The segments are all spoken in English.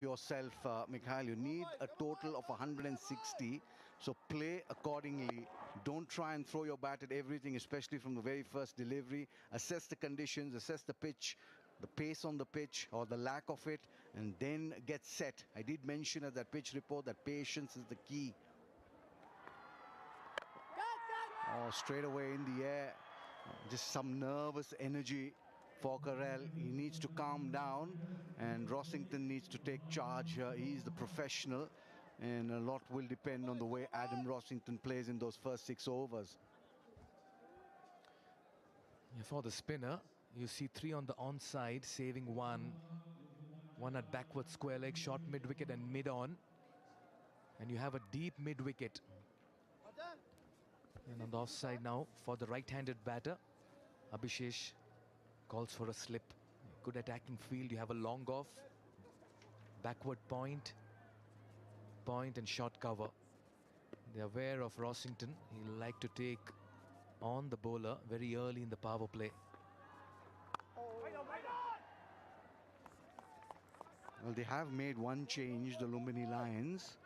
yourself, Mikhail. You need a total of 160. So play accordingly. Don't try and throw your bat at everything, especially from the very first delivery. Assess the conditions, assess the pitch, the pace on the pitch or the lack of it, and then get set. I did mention at that pitch report that patience is the key. Oh, straight away in the air. Just some nervous energy for Karel. He needs to calm down, and Rossington needs to take charge here. He's the professional, and a lot will depend on the way Adam Rossington plays in those first 6 overs. Yeah, for the spinner, you see 3 on the onside, saving 1. 1 at backward square leg, short mid-wicket and mid-on. And you have a deep mid-wicket. And on the offside now for the right-handed batter, Abhishek calls for a slip. Good attacking field. You have a long off, backward point and short cover. They're aware of Rossington. He'll like to take on the bowler very early in the power play. Well, they have made one change, the Lumbini Lions.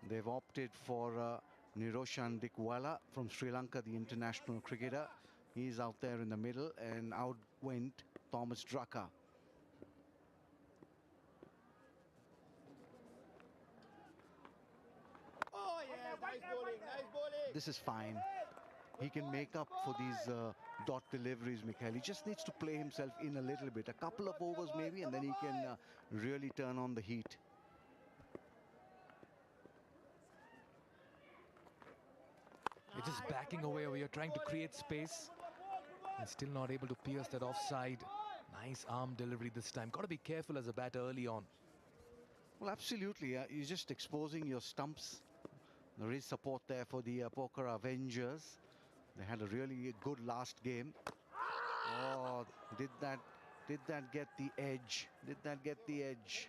They've opted for Niroshan Dickwala from Sri Lanka, the international cricketer. He's out there in the middle, and out went Thomas Drucker. Oh yeah, nice bowling, nice bowling. This is fine. He can make up for these dot deliveries, Mikhail. He just needs to play himself in a little bit. A couple of overs maybe, and then he can really turn on the heat. You're just backing away where you're trying to create space and still not able to pierce that offside. Nice arm delivery this time. Got to be careful as a batter early on. Well, absolutely. You're just exposing your stumps. There is support there for the pokhara Avengers. They had a really good last game. Oh, did that get the edge? Did that get the edge?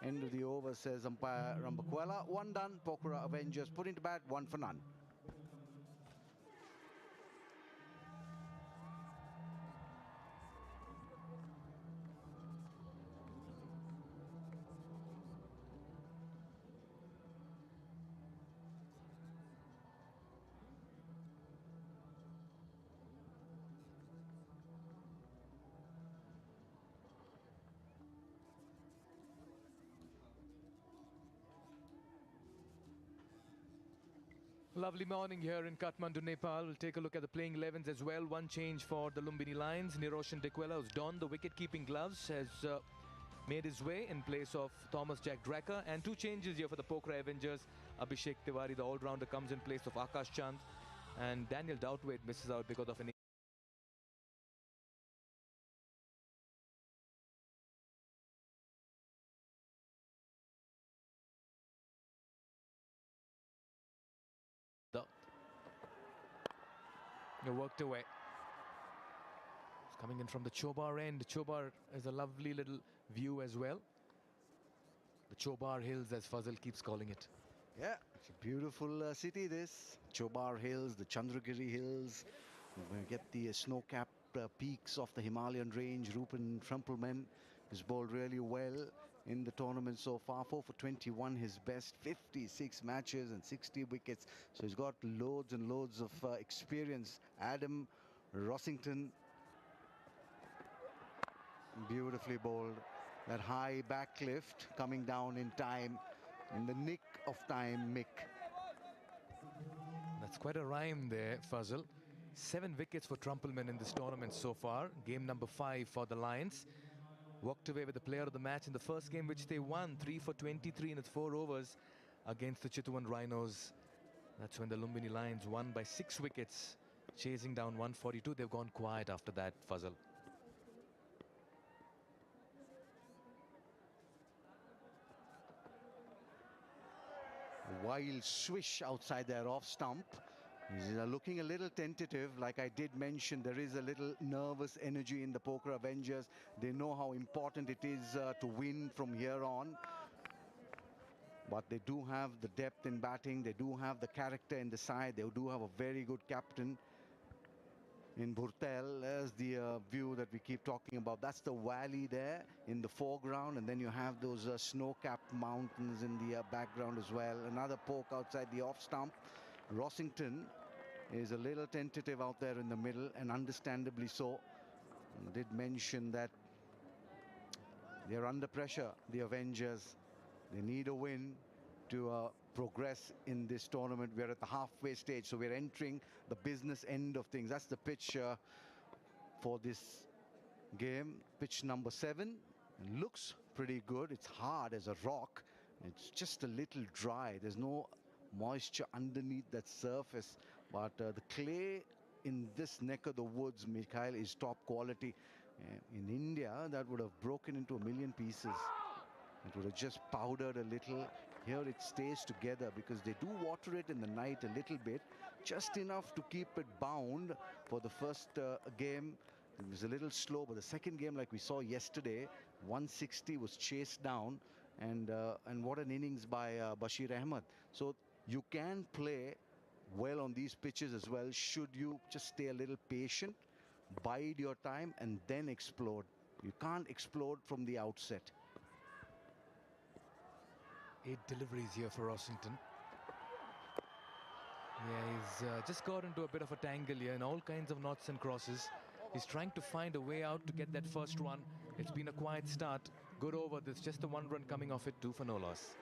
End of the over, says umpire Rambakwela. 1 done. Pokhara Avengers put into bat, 1 for none. Lovely morning here in Kathmandu, Nepal. We'll take a look at the playing 11s as well. One change for the Lumbini Lions. Niroshan Dickwala, who's donned the wicket-keeping gloves, has made his way in place of Thomas Jack Dracker. And 2 changes here for the Pokhara Avengers. Abhishek Tiwari, the all-rounder, comes in place of Akash Chand. And Daniel Doutwaite misses out because of an worked away. It's coming in from the Chobar end. Chobar is a lovely little view as well. The Chobar Hills, as Fazal keeps calling it. Yeah, it's a beautiful city, this. Chobar Hills, the Chandragiri Hills. We're going to get the snow-capped peaks of the Himalayan range. Rupan Trumpelman has bowled really well in the tournament so far. 4 for 21, his best. 56 matches and 60 wickets. So he's got loads and loads of experience. Adam Rossington, beautifully bowled. That high back lift coming down in time. In the nick of time, Mick. That's quite a rhyme there, Fazal. 7 wickets for Trumpelman in this tournament so far. Game number 5 for the Lions. Walked away with the player of the match in the first game, which they won 3 for 23 in its 4 overs against the Chitwan Rhinos. That's when the Lumbini Lions won by 6 wickets, chasing down 142. They've gone quiet after that, Fazal. Wild swish outside their off stump. He's looking a little tentative. Like I did mention, there is a little nervous energy in the Pokhara Avengers. They know how important it is to win from here on. But they do have the depth in batting. They do have the character in the side. They do have a very good captain. in Burtel. There's the view that we keep talking about. That's the valley there in the foreground, and then you have those snow-capped mountains in the background as well. Another poke outside the off stump. Rossington is a little tentative out there in the middle, and understandably so. I did mention that they're under pressure, the Avengers. They need a win to progress in this tournament. We're at the halfway stage, so we're entering the business end of things. That's the pitch for this game, pitch number 7. It looks pretty good. It's hard as a rock. It's just a little dry. There's no moisture underneath that surface, but the clay in this neck of the woods, Mikhail, is top quality. In India, that would have broken into a million pieces. It would have just powdered a little. Here it stays together because they do water it in the night a little bit, just enough to keep it bound. For the first game, it was a little slow, but the second game, like we saw yesterday, 160 was chased down, and what an innings by Bashir Ahmed. So you can play well on these pitches as well, should you just stay a little patient, bide your time, and then explode. You can't explode from the outset. 8 deliveries here for Rossington. Yeah, he's just got into a bit of a tangle here and all kinds of knots and crosses. He's trying to find a way out to get that first run. It's been a quiet start. Good over. There's just the 1 run coming off it, 2 for no loss.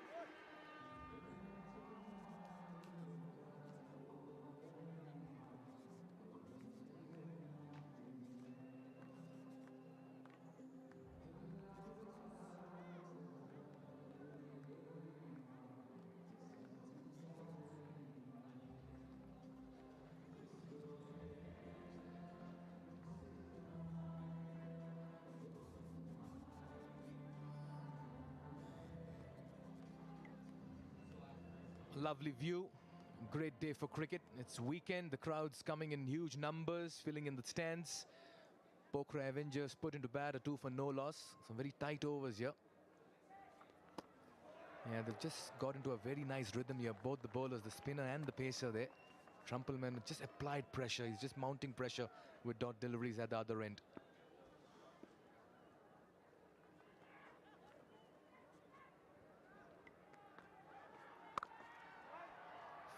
Lovely view, great day for cricket. It's weekend, the crowd's coming in huge numbers, filling in the stands. Pokhara Avengers put into bat, a 2 for no loss. Some very tight overs here. Yeah, they've just got into a very nice rhythm here, both the bowlers, the spinner and the pacer there. Trumpleman just applied pressure. He's just mounting pressure with dot deliveries at the other end.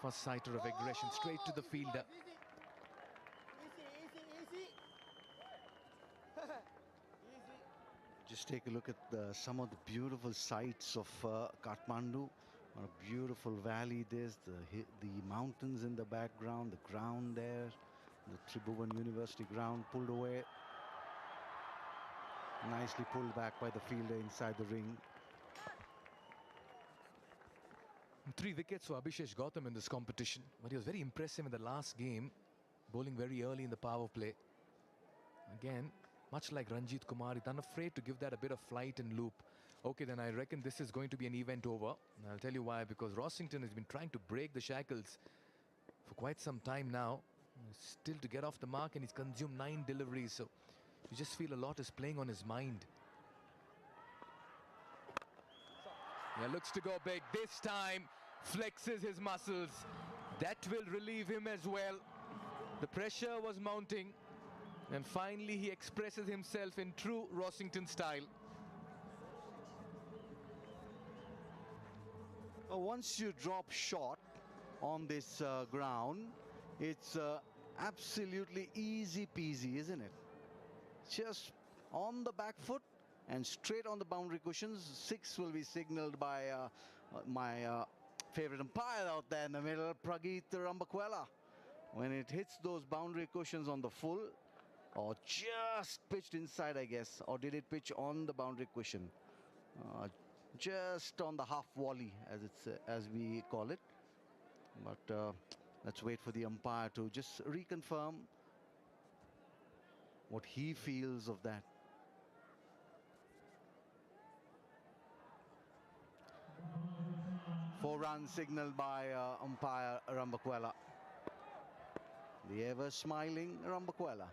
First sighter of aggression straight to the fielder. Easy. Just take a look at some of the beautiful sights of Kathmandu. What a beautiful valley this, the mountains in the background, the ground there, the Tribhuvan University ground pulled away. Nicely pulled back by the fielder inside the ring. 3 wickets for Abhishek Gautam in this competition, but he was very impressive in the last game, bowling very early in the power play. Again, much like Ranjit Kumar, he's unafraid to give that a bit of flight and loop. Okay, then I reckon this is going to be an event over. And I'll tell you why, because Rossington has been trying to break the shackles for quite some time now. Still to get off the mark, and he's consumed 9 deliveries, so you just feel a lot is playing on his mind. Yeah, looks to go big. This time, flexes his muscles. That will relieve him as well. The pressure was mounting, and finally he expresses himself in true Rossington style. Once you drop short on this ground, it's absolutely easy peasy, isn't it? Just on the back foot and straight on the boundary cushions. 6 will be signaled by my favorite umpire out there in the middle, Prageet Rambakwela. When it hits those boundary cushions on the full, or just pitched inside, I guess, or did it pitch on the boundary cushion? Just on the half volley, as we call it. But let's wait for the umpire to just reconfirm what he feels of that. Four runs signaled by umpire Rambakwela. The ever-smiling Rambakwela.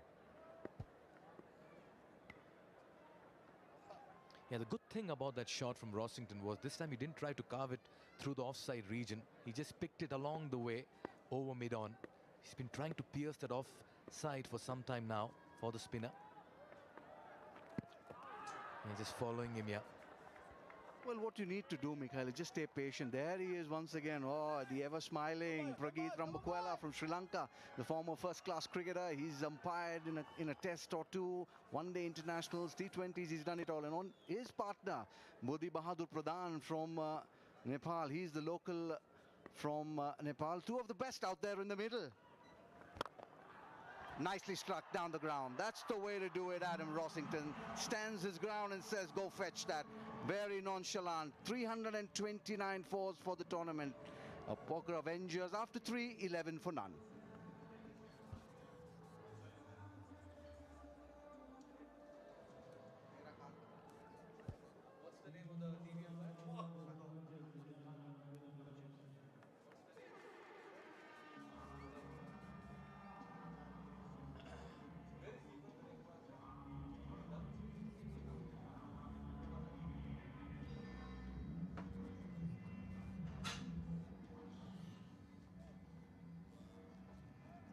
Yeah, the good thing about that shot from Rossington was this time he didn't try to carve it through the offside region. He just picked it along the way over mid-on. He's been trying to pierce that off side for some time now for the spinner. He's just following him, yeah. Well, what you need to do, Mikhail, is just stay patient. There he is once again. Oh, the ever-smiling Prageet Rambukwela from Sri Lanka, the former first-class cricketer. He's umpired in a test or two, one-day internationals, T20s. He's done it all. And on his partner, Modi Bahadur Pradhan from Nepal. He's the local from Nepal. Two of the best out there in the middle. Nicely struck down the ground. That's the way to do it. Adam Rossington stands his ground and says, go fetch that. Very nonchalant. 329 fours for the tournament. A poker Avengers after 3, 11 for none.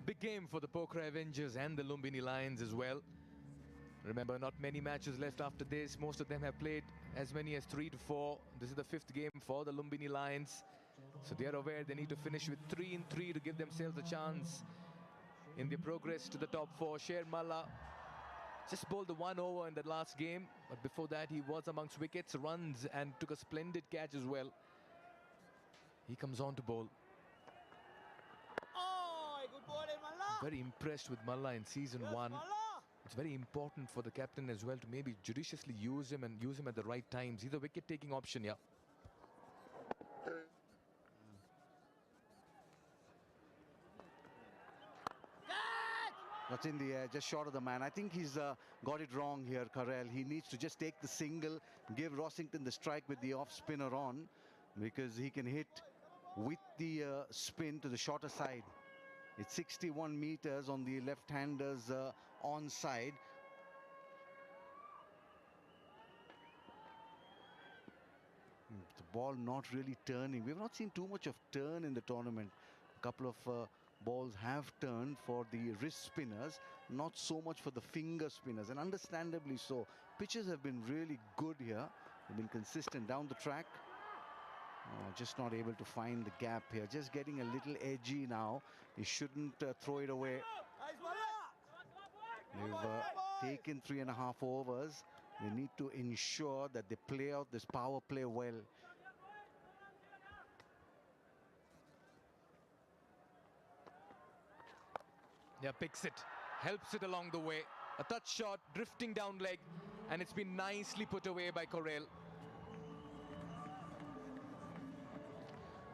Big game for the Pokhara Avengers and the Lumbini Lions as well. Remember, not many matches left after this. Most of them have played as many as 3 to 4. This is the 5th game for the Lumbini Lions. So they are aware they need to finish with 3 in 3 to give themselves a chance in their progress to the top 4. Sher Malla just bowled the 1 over in that last game. But before that, he was amongst wickets, runs, and took a splendid catch as well. He comes on to bowl. Very impressed with Malla in season 1. It's very important for the captain as well to maybe judiciously use him and use him at the right times. He's a wicket-taking option, yeah. That's in the air, just short of the man. I think he's got it wrong here, Karel. He needs to just take the single, give Rossington the strike with the off-spinner on, because he can hit with the spin to the shorter side. It's 61 meters on the left-hander's onside. The ball not really turning. We've not seen too much of turn in the tournament. A couple of balls have turned for the wrist spinners, not so much for the finger spinners, and understandably so. Pitches have been really good here. They've been consistent down the track. Just not able to find the gap here. Just getting a little edgy now. He shouldn't throw it away. They've taken 3.5 overs. They need to ensure that they play out this power play well. Yeah, picks it, helps it along the way. A touch shot, drifting down leg, and it's been nicely put away by Corel.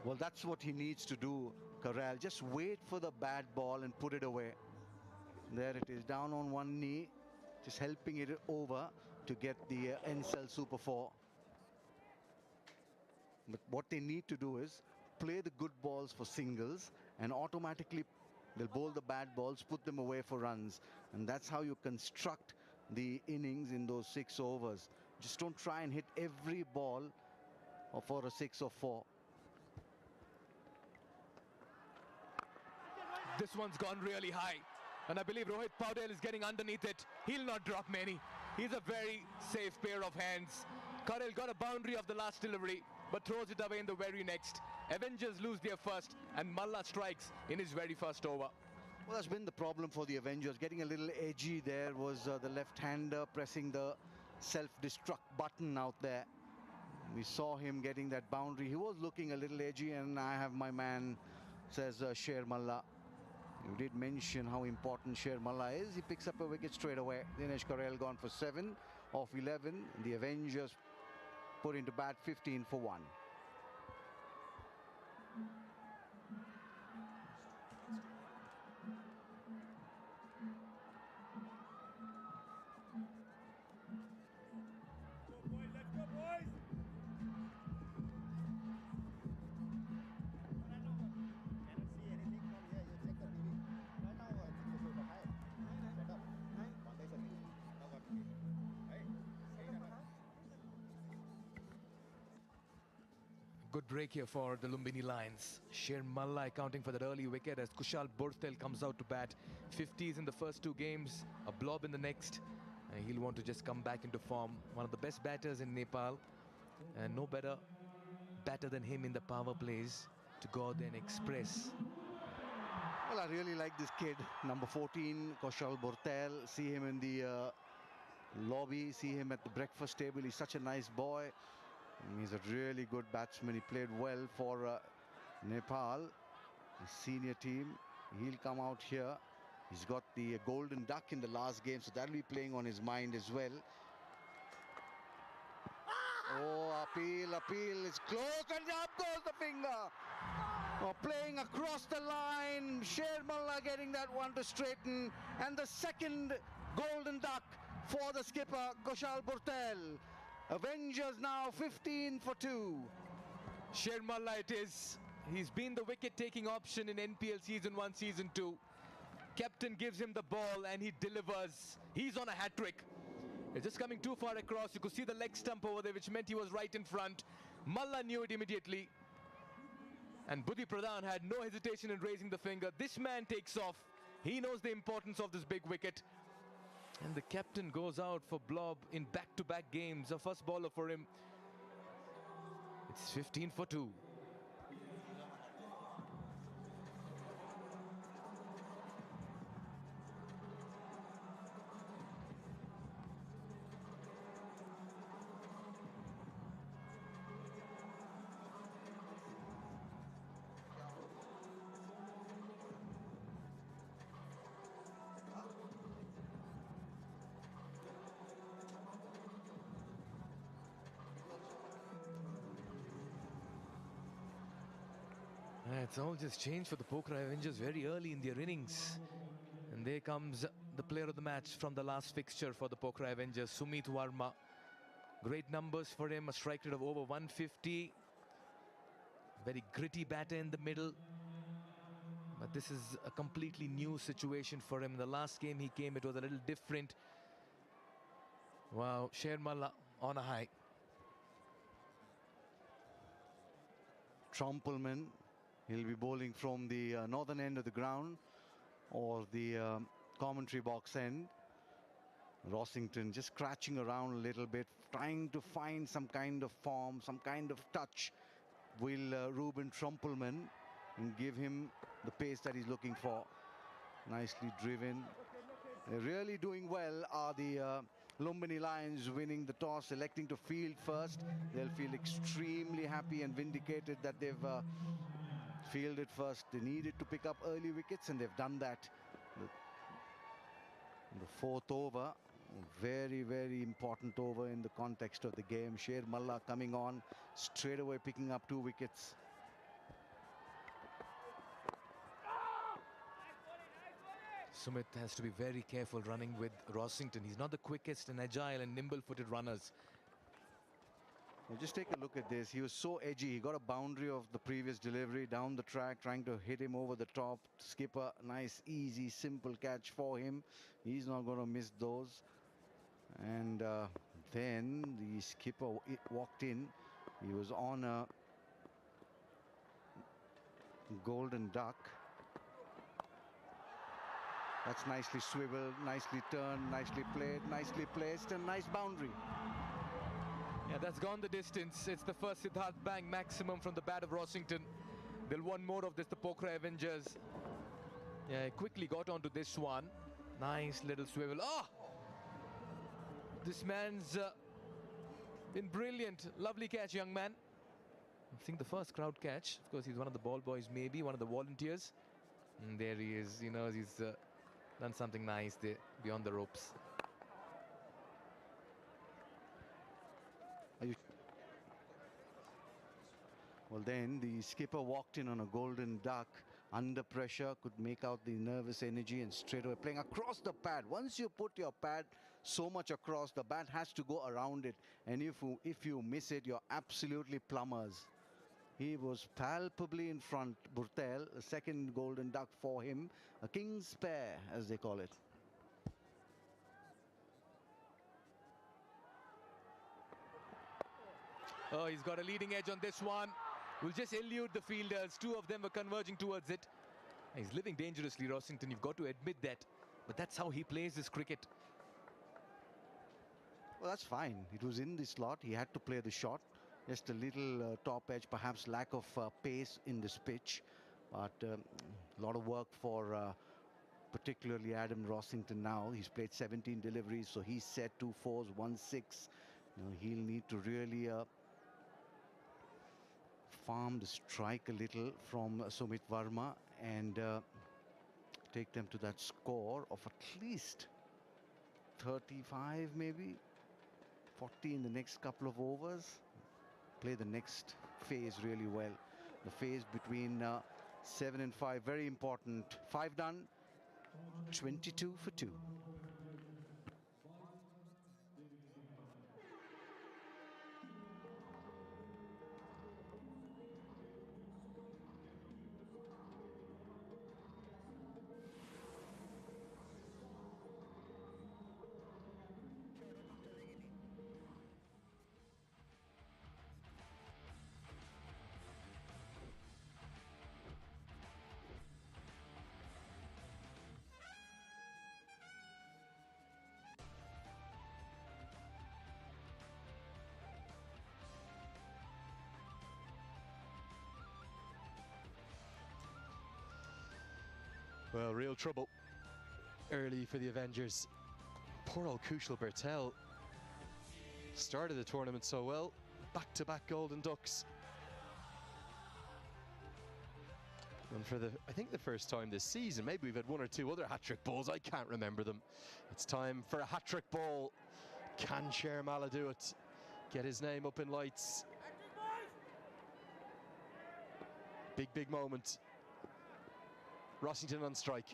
Well, that's what he needs to do, Corral. Just wait for the bad ball and put it away. There it is, down on one knee, just helping it over to get the NSL Super 4. But what they need to do is play the good balls for singles, and automatically they'll bowl the bad balls, put them away for runs. And that's how you construct the innings in those 6 overs. Just don't try and hit every ball for a 6 or 4. This one's gone really high, and I believe Rohit Paudel is getting underneath it. He'll not drop many. He's a very safe pair of hands. Karel got a boundary of the last delivery, but throws it away in the very next. Avengers lose their first, and Malla strikes in his very first over. Well, that's been the problem for the Avengers. Getting a little edgy there was the left-hander pressing the self-destruct button out there. We saw him getting that boundary. He was looking a little edgy, and I have my man, says Sher Malla. You did mention how important Sher Malla is. He picks up a wicket straight away. Dinesh Karel gone for 7 off 11. The Avengers put into bat 15 for 1. Good break here for the Lumbini Lions. Sher Malla accounting for that early wicket as Kushal Bortel comes out to bat. 50s in the first two games, a blob in the next. And he'll want to just come back into form. One of the best batters in Nepal. And no better batter than him in the power plays to go out there and express. Well, I really like this kid, number 14, Kushal Bortel. See him in the lobby, see him at the breakfast table. He's such a nice boy. He's a really good batsman. He played well for Nepal, the senior team. He'll come out here. He's got the golden duck in the last game, so that'll be playing on his mind as well. Oh, appeal, it's close, and up goes the finger. Oh, playing across the line. Sher Malla getting that one to straighten, and the second golden duck for the skipper, Kushal Bortel. Avengers now 15 for 2. Sher Malla it is. He's been the wicket-taking option in NPL Season 1, Season 2. Captain gives him the ball and he delivers. He's on a hat-trick. It's just coming too far across. You could see the leg stump over there, which meant he was right in front. Malla knew it immediately. And Buddhi Pradhan had no hesitation in raising the finger. This man takes off. He knows the importance of this big wicket. And the captain goes out for blob in back-to-back games. A first bowler for him. It's 15 for 2. It's all just changed for the Pokhara Avengers very early in their innings. And there comes the player of the match from the last fixture for the Pokhara Avengers, Sumit Varma. Great numbers for him, a strike rate of over 150. Very gritty batter in the middle. But this is a completely new situation for him. In the last game he came, it was a little different. Wow, Sher Malla on a high. Trumpleman. He'll be bowling from the northern end of the ground or the commentary box end. Rossington just scratching around a little bit, trying to find some kind of form, some kind of touch. Will Ruben Trumpleman and give him the pace that he's looking for. Nicely driven. They're really doing well are the Lumbini Lions, winning the toss, electing to field first. They'll feel extremely happy and vindicated that they've fielded first. They needed to pick up early wickets and they've done that. The fourth over, very, very important over in the context of the game. Sher Malla coming on, straight away picking up 2 wickets. Sumit has to be very careful running with Rossington. He's not the quickest and agile and nimble-footed runners. Well, just take a look at this. He was so edgy. He got a boundary of the previous delivery down the track, trying to hit him over the top. Skipper, nice, easy, simple catch for him. He's not going to miss those. And then the skipper walked in. He was on a golden duck. That's nicely swiveled, nicely turned, nicely played, nicely placed, and nice boundary. Yeah, that's gone the distance. It's the first Siddharth Bang maximum from the bat of Rossington. They'll want more of this, the Pokhara Avengers. Yeah, quickly got onto this one. Nice little swivel. Oh! This man's been brilliant. Lovely catch, young man. I think the first crowd catch. Of course, he's one of the ball boys, maybe, one of the volunteers. And there he is. You know, he's done something nice there beyond the ropes. Well, then the skipper walked in on a golden duck. Under pressure, could make out the nervous energy and straight away playing across the pad. Once you put your pad so much across, the bat has to go around it. And if you miss it, you're absolutely plumbers. He was palpably in front. Bortel, a second golden duck for him. A king's pair, as they call it. Oh, he's got a leading edge on this one. will just elude the fielders. Two of them were converging towards it. He's living dangerously, Rossington. You've got to admit that. But that's how he plays his cricket. Well, that's fine. It was in the slot. He had to play the shot. Just a little top edge, perhaps lack of pace in this pitch. But a lot of work for particularly Adam Rossington now. He's played 17 deliveries, so he's set 2 4s, 1 6. You know, he'll need to really farm the strike a little from Sumit Verma and take them to that score of at least 35, maybe 40 in the next couple of overs. Play the next phase really well. The phase between 7 and 5, very important. 5 done, 22 for 2. Well, real trouble early for the Avengers. Poor old Kushal Bertel started the tournament so well. Back-to-back Golden Ducks. And for I think the first time this season, maybe we've had 1 or 2 other hat-trick balls. I can't remember them. It's time for a hat-trick ball. Can Shermala do it? Get his name up in lights. Big, big moment. Rossington on strike.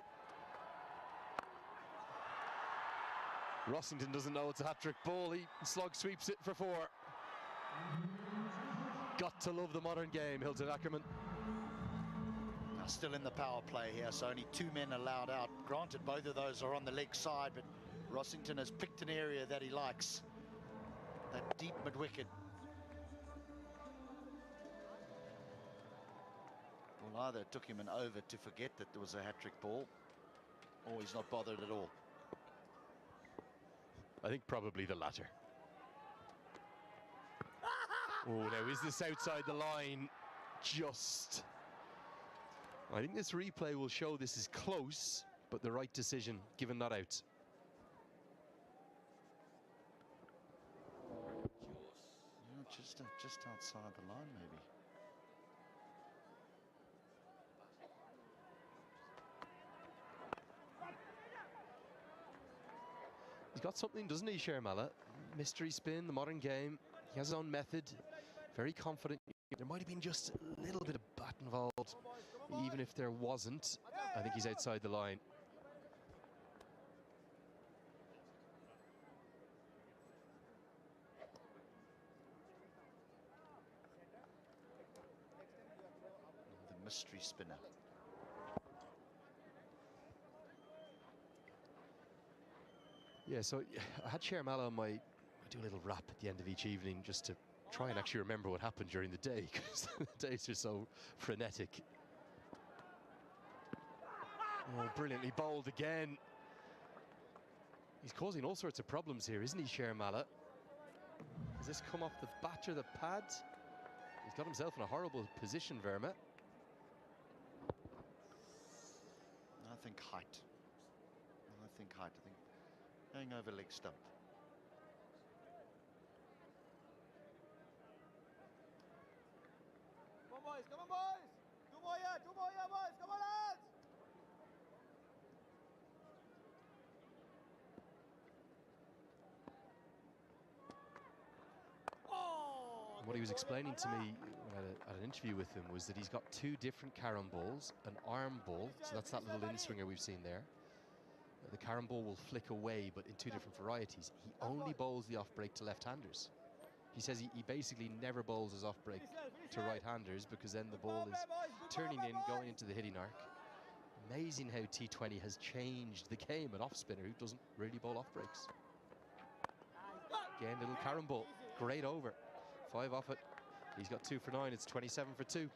Rossington doesn't know it's a hat-trick ball. He slog sweeps it for 4. Got to love the modern game, Hilton Ackerman. Now still in the power play here, so only 2 men allowed out. Granted, both of those are on the leg side, but Rossington has picked an area that he likes. That deep mid-wicket. Well, either it took him an over to forget that there was a hat-trick ball, or he's not bothered at all. I think probably the latter. Oh, now is this outside the line? Just. I think this replay will show this is close, but the right decision, given that out. Just outside the line, maybe. He's got something, doesn't he, Shermala? Mystery spin, the modern game. He has his own method. Very confident. There might have been just a little bit of bat involved. Even if there wasn't, I think he's outside the line. The mystery spinner. Yeah, so I had Shermala on I do a little rap at the end of each evening just to try and actually remember what happened during the day, because the days are so frenetic. Oh, brilliantly bowled again. He's causing all sorts of problems here, isn't he, Shermala? Has this come off the bat or the pad? He's got himself in a horrible position, Verma. I think height. I think going over leg stump. Come on, boys! Come on, boys! 2 more here! 2 more here, boys! Come on, lads! Oh! What he was explaining to me at an interview with him was that he's got 2 different carom balls, an arm ball, so that's that little in-swinger we've seen there. The carom ball will flick away, but in 2 different varieties. He only bowls the off-break to left-handers. He says he basically never bowls his off-break to right-handers, because then the ball is turning in, going into the hitting arc. Amazing how T20 has changed the game. An off-spinner who doesn't really bowl off-breaks. Again, little carom ball. Great over. 5 off it. He's got 2 for 9. It's 27 for 2.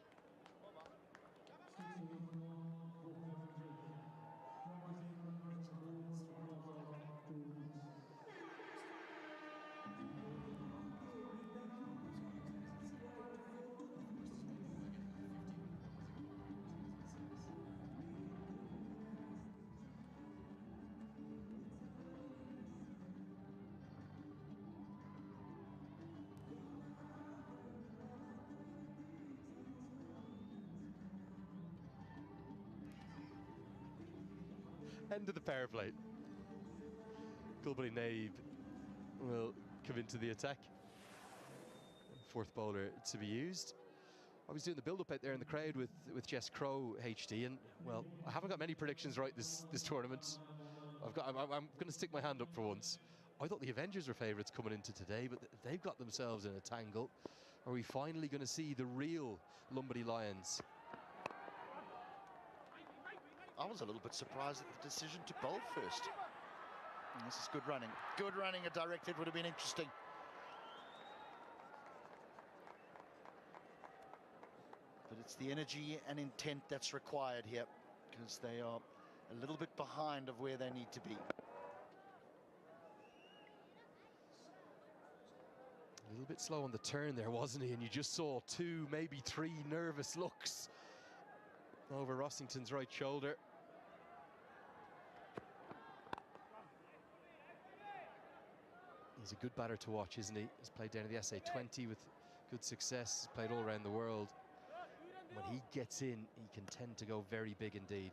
End of the power play. Naib will come into the attack. Fourth bowler to be used. I was doing the build-up out there in the crowd with Jess Crow HD, and well, I haven't got many predictions right this tournament. I'm going to stick my hand up for once. I thought the Avengers were favourites coming into today, but they've got themselves in a tangle. Are we finally going to see the real Lumbini Lions? I was a little bit surprised at the decision to bowl first. And this is good running. Good running, a direct hit would have been interesting. But it's the energy and intent that's required here, because they are a little bit behind of where they need to be. A little bit slow on the turn there, wasn't he? And you just saw 2, maybe 3 nervous looks over Rossington's right shoulder. He's a good batter to watch, isn't he? He's played down at the SA20 with good success. He's played all around the world. When he gets in, he can tend to go very big indeed.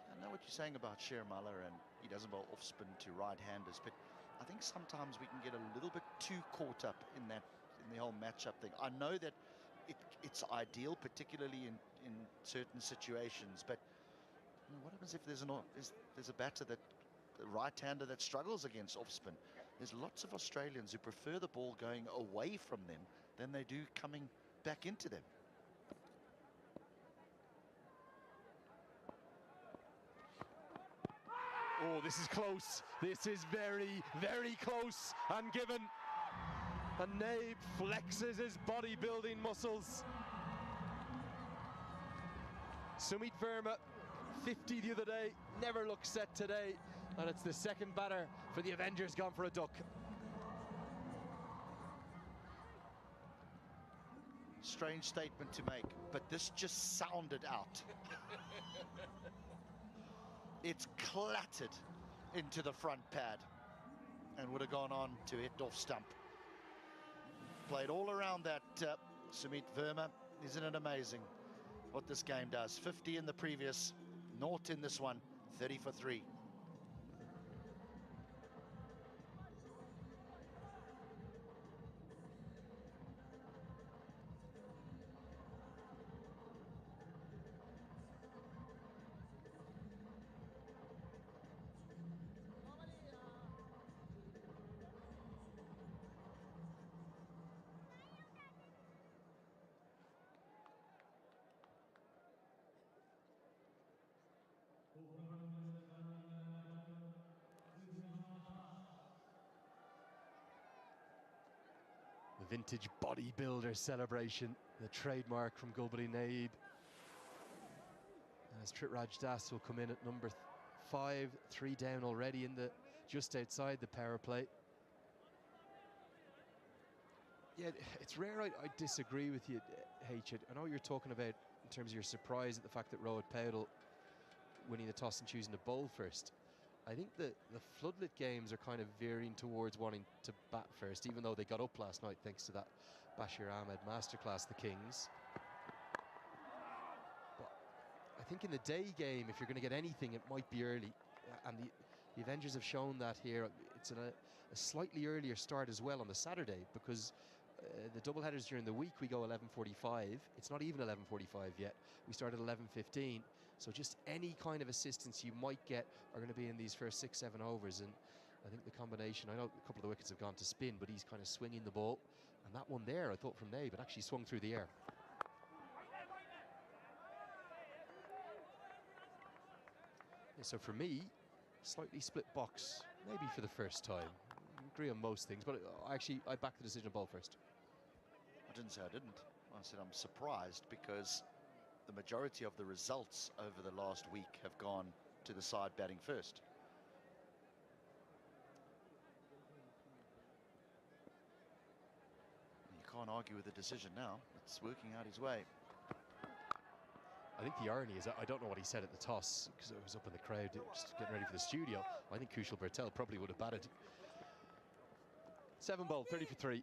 I know what you're saying about Shermala, and he doesn't bowl off spin to right-handers, but I think sometimes we can get a little bit too caught up in the whole matchup thing. I know that it's ideal, particularly in certain situations, but you know, what happens if there's a batter that the right-hander that struggles against off spin? There's lots of Australians who prefer the ball going away from them than they do coming back into them. Oh, this is close. This is very, very close and given. And Naib flexes his bodybuilding muscles. Sumit Verma, 50 the other day, never looked set today. And it's the second batter for the Avengers gone for a duck. Strange statement to make, but this just sounded out. It's clattered into the front pad and would have gone on to hit off stump. Played all around that Sumit Verma. Isn't it amazing what this game does? 50 in the previous, 0 in this one, 30 for 3. The vintage bodybuilder celebration, the trademark from Naib. As Tritraj Das will come in at number 5, 3 down already in the just outside the power play. Yeah, it's rare I disagree with you, H. I know you're talking about in terms of your surprise at the fact that Rohit Paudel winning the toss and choosing to bowl first. I think the floodlit games are kind of veering towards wanting to bat first, even though they got up last night thanks to that Bashir Ahmed masterclass, the Kings. But I think in the day game, if you're going to get anything, it might be early. And the Avengers have shown that here. It's a slightly earlier start as well on the Saturday, because the doubleheaders during the week, we go 11:45. It's not even 11:45 yet. We start at 11:15. So just any kind of assistance you might get are going to be in these first 6-7 overs. And I think the combination, I know a couple of the wickets have gone to spin, but he's kind of swinging the ball. And that one there, I thought from Naib, it actually swung through the air. Yeah, so for me, slightly split box, maybe for the first time. I agree on most things, but I back the decision of ball first. I didn't say I didn't. I said I'm surprised because the majority of the results over the last week have gone to the side batting first. You can't argue with the decision now. It's working out his way. I think the irony is, I don't know what he said at the toss because I was up in the crowd just getting ready for the studio. I think Kushal Bertel probably would have batted. 7 ball, 30 for 3.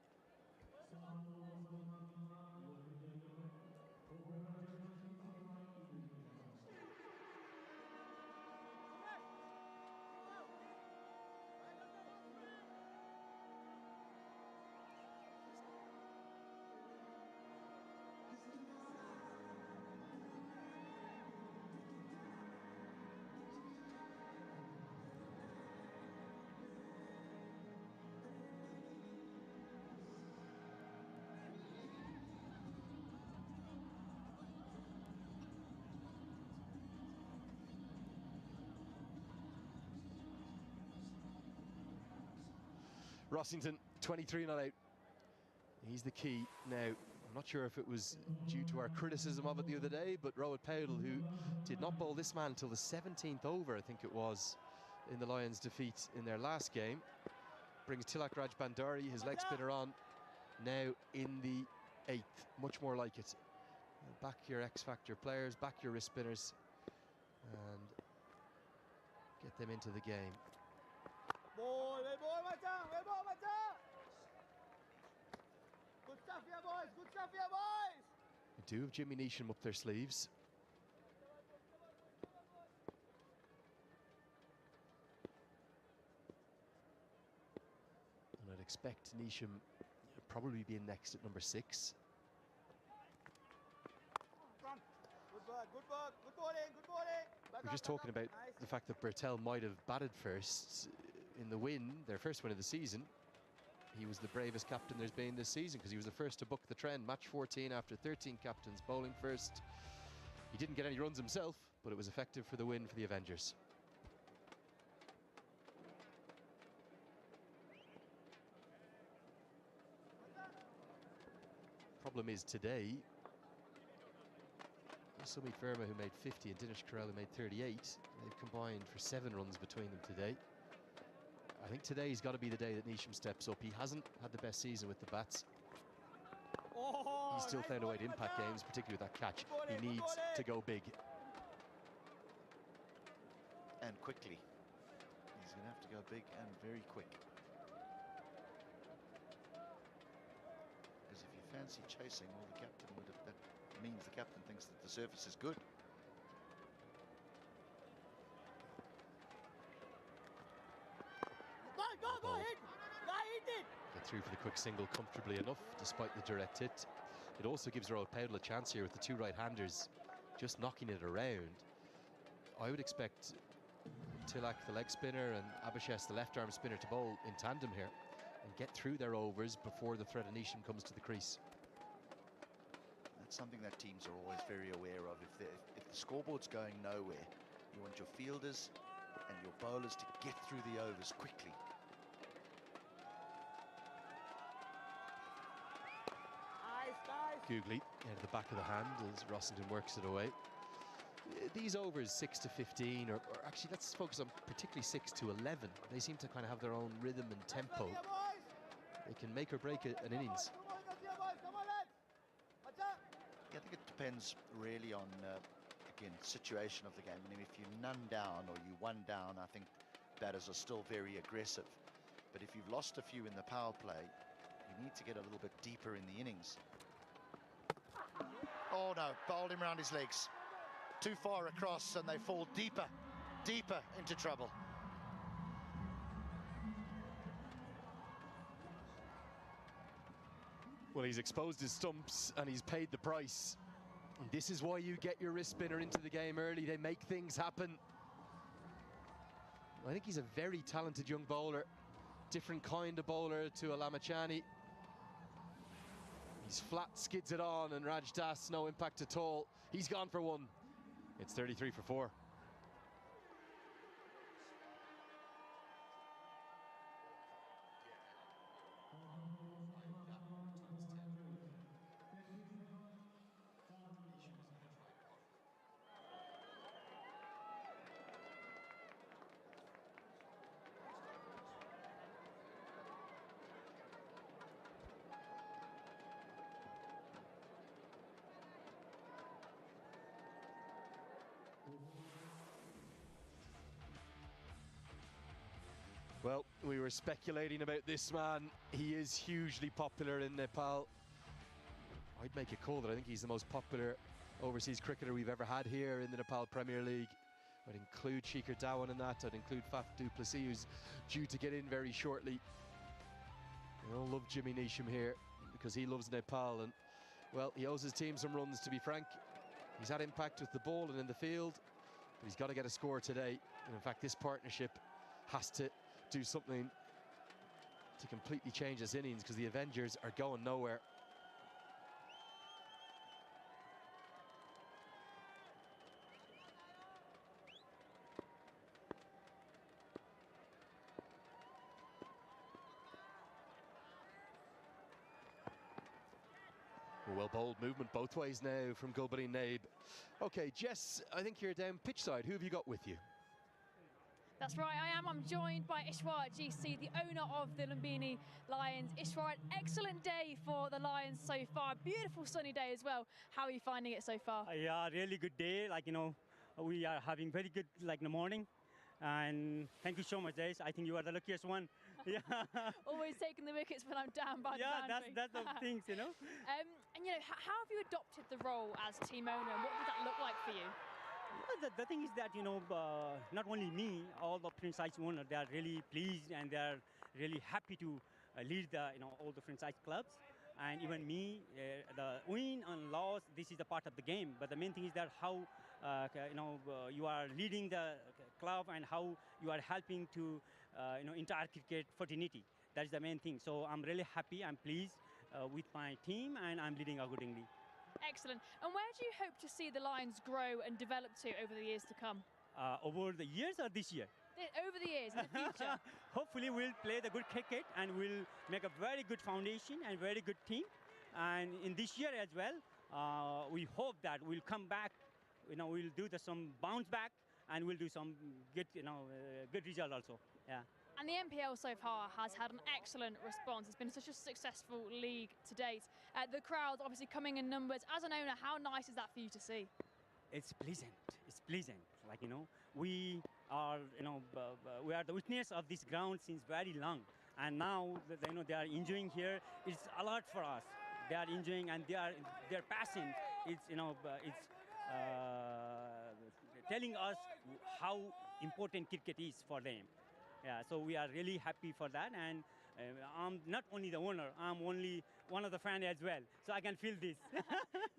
Rossington, 23 not out. He's the key now. I'm not sure if it was due to our criticism of it the other day, but Rohit Paudel, who did not bowl this man until the 17th over, I think it was, in the Lions' defeat in their last game, brings Tilak Raj Bandari, his leg spinner, on now in the 8th. Much more like it. Back your X-Factor players, back your wrist spinners, and get them into the game. Ball, Macang, Macang. Good stuff here, boys. Good stuff here, boys. They do have Jimmy Neesham up their sleeves. And I'd expect Neesham probably being next at number 6. Good work, good work. Good bowling, good bowling. We're just talking about the fact that Bertel might have batted first in the win, their first win of the season. He was the bravest captain there's been this season because he was the first to book the trend. Match 14 after 13 captains bowling first. He didn't get any runs himself, but it was effective for the win for the Avengers. Problem is today, Sumi Verma, who made 50, and Dinesh Karel, who made 38, they've combined for 7 runs between them today. I think today's got to be the day that Neesham steps up. He hasn't had the best season with the bats. He's still found a way to impact games, particularly with that catch. He needs to go big. And quickly. He's going to have to go big and very quick. Because if you fancy chasing, well, the captain would have, that means the captain thinks that the surface is good. Go, hit. Go, hit it. Get through for the quick single comfortably enough, despite the direct hit. It also gives Rohit Paudel a chance here with the 2 right-handers just knocking it around. I would expect Tilak, the leg spinner, and Abhishes, the left-arm spinner, to bowl in tandem here and get through their overs before the threat of Neesham comes to the crease. That's something that teams are always very aware of. If the scoreboard's going nowhere, you want your fielders and your bowlers to get through the overs quickly. Nice. Googly into the back of the hand as Rossington works it away. These overs 6 to 15, or actually let's focus on particularly 6 to 11. They seem to kind of have their own rhythm and tempo. They can make or break an innings. Yeah, I think it depends really on, again, situation of the game. I mean, if you're none down or you 1 down, I think batters are still very aggressive. But if you've lost a few in the power play, you need to get a little bit deeper in the innings. Oh no, bowled him around his legs. Too far across and they fall deeper into trouble. Well, he's exposed his stumps and he's paid the price. And this is why you get your wrist spinner into the game early. They make things happen. I think he's a very talented young bowler. Different kind of bowler to Alamachani. He's flat, skids it on, and Raj Das, no impact at all. He's gone for 1. It's 33 for 4. Well, we were speculating about this man. He is hugely popular in Nepal. I'd make a call that I think he's the most popular overseas cricketer we've ever had here in the Nepal Premier League. I'd include Shikhar Dhawan in that. I'd include Faf du Plessis, who's due to get in very shortly. We all love Jimmy Neesham here because he loves Nepal, and well, he owes his team some runs, to be frank. He's had impact with the ball and in the field, but he's got to get a score today. And in fact, this partnership has to do something to completely change this innings, because the Avengers are going nowhere. Well bowled movement both ways now from Gulbari Naib. Okay, Jess, I think you're down pitch side. Who have you got with you? That's right, I am. I'm joined by Ishwar GC, the owner of the Lumbini Lions. Ishwar, an excellent day for the Lions so far. Beautiful sunny day as well. How are you finding it so far? Yeah, really good day. Like, you know, we are having very good, like, in the morning. And thank you so much, Jace. I think you are the luckiest one. Yeah. Always taking the wickets when I'm down by the boundary. Yeah, that's the things, you know. And, you know, how have you adopted the role as team owner? And what does that look like for you? Well, the thing is that, you know, not only me, all the franchise owners, they are really pleased and they are really happy to lead the, you know, all the franchise clubs. And even me, the win and loss, this is a part of the game. But the main thing is that how, you know, you are leading the club and how you are helping to, you know, entire cricket fraternity. That is the main thing. So I'm really happy, I'm pleased with my team, and I'm leading accordingly. Excellent. And where do you hope to see the Lions grow and develop to over the years to come? Over the years or this year? Over the years, in the future. Hopefully we'll play the good cricket and we'll make a very good foundation and very good team. And in this year as well, we hope that we'll come back, you know, we'll do some bounce back and we'll do some good, you know, good result also. Yeah. And the NPL so far has had an excellent response. It's been such a successful league to date. The crowds obviously coming in numbers. As an owner, how nice is that for you to see? It's pleasant. It's pleasant. Like, you know, we are, you know, we are the witness of this ground since very long. And now, you know, they are enjoying here. It's a lot for us. They are enjoying and their passion. It's, you know, it's telling us how important cricket is for them. Yeah, so we are really happy for that, and I'm not only the owner, I'm only one of the fans as well, so I can feel this.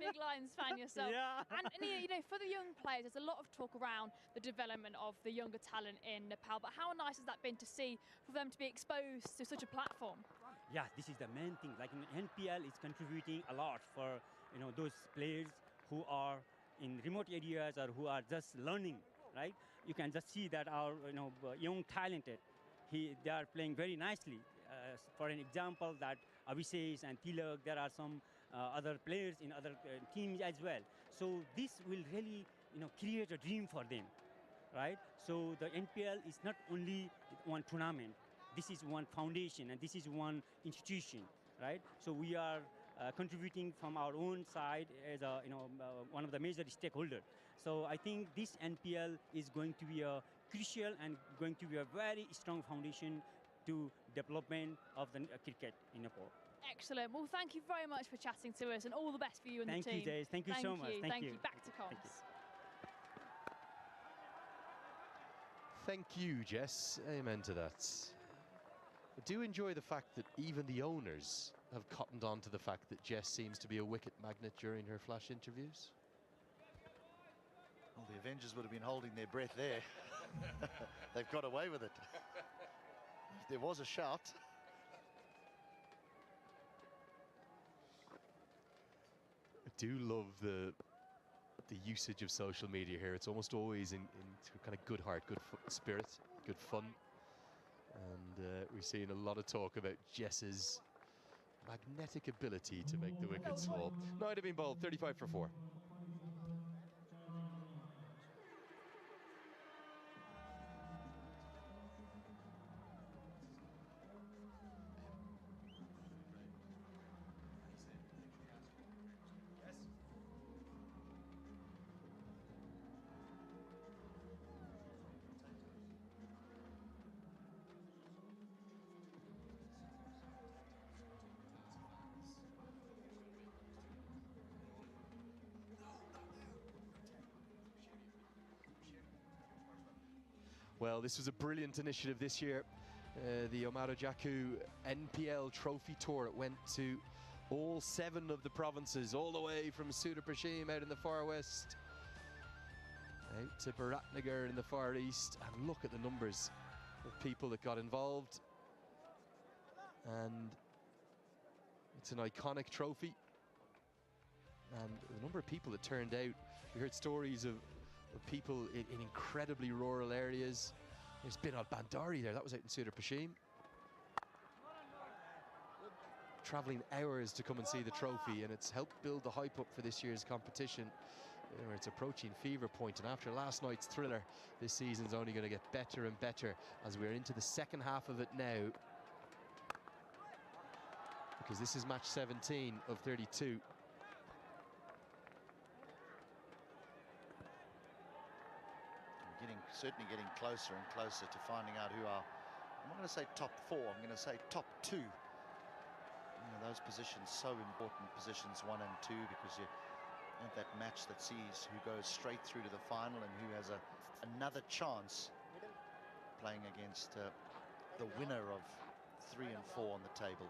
Big Lions fan yourself. Yeah. And you know, for the young players, there's a lot of talk around the development of the younger talent in Nepal, but how nice has that been to see for them to be exposed to such a platform? Yeah, this is the main thing. Like, NPL is contributing a lot for, you know, those players who are in remote areas or who are just learning, right? You can just see that our, you know, young talented, they are playing very nicely. For an example, that Abhishek and Tilak, there are some other players in other teams as well. So this will really, you know, create a dream for them, right? So the NPL is not only one tournament. This is one foundation and this is one institution, right? So we are contributing from our own side as a, you know, one of the major stakeholders. So I think this NPL is going to be a crucial and going to be a very strong foundation to development of the cricket in Nepal. Excellent. Well, thank you very much for chatting to us, and all the best for you and Thank the team. You, Jace. Thank you so much. Thank you. Back to comms. Thank you, Jess. Amen to that. I do enjoy the fact that even the owners have cottoned on to the fact that Jess seems to be a wicket magnet during her flash interviews. Well, the Avengers would have been holding their breath there. They've got away with it. If there was a shout. I do love the usage of social media here. It's almost always in kind of good heart, good spirit, good fun. And we're seeing a lot of talk about Jess's magnetic ability to make the wickets fall. Might have been bowled 35 for 4. Well, this was a brilliant initiative this year. The Omar Jaku NPL Trophy Tour. It went to all 7 of the provinces, all the way from Sudar Prashim out in the far west, out to Biratnagar in the far east. And look at the numbers of people that got involved. And it's an iconic trophy. And the number of people that turned out, we heard stories of people in incredibly rural areas. There's Binod Bandari there, that was out in Sudar Prashim. Travelling hours to come and see the trophy, and it's helped build the hype up for this year's competition, where it's approaching fever point. And after last night's thriller, this season's only going to get better and better as we're into the second half of it now, because this is match 17 of 32. Certainly getting closer and closer to finding out who are, I'm not going to say top 4, I'm going to say top 2. You know, those positions, so important, positions 1 and 2, because you have that match that sees who goes straight through to the final and who has another chance playing against the winner of 3 and 4 on the table.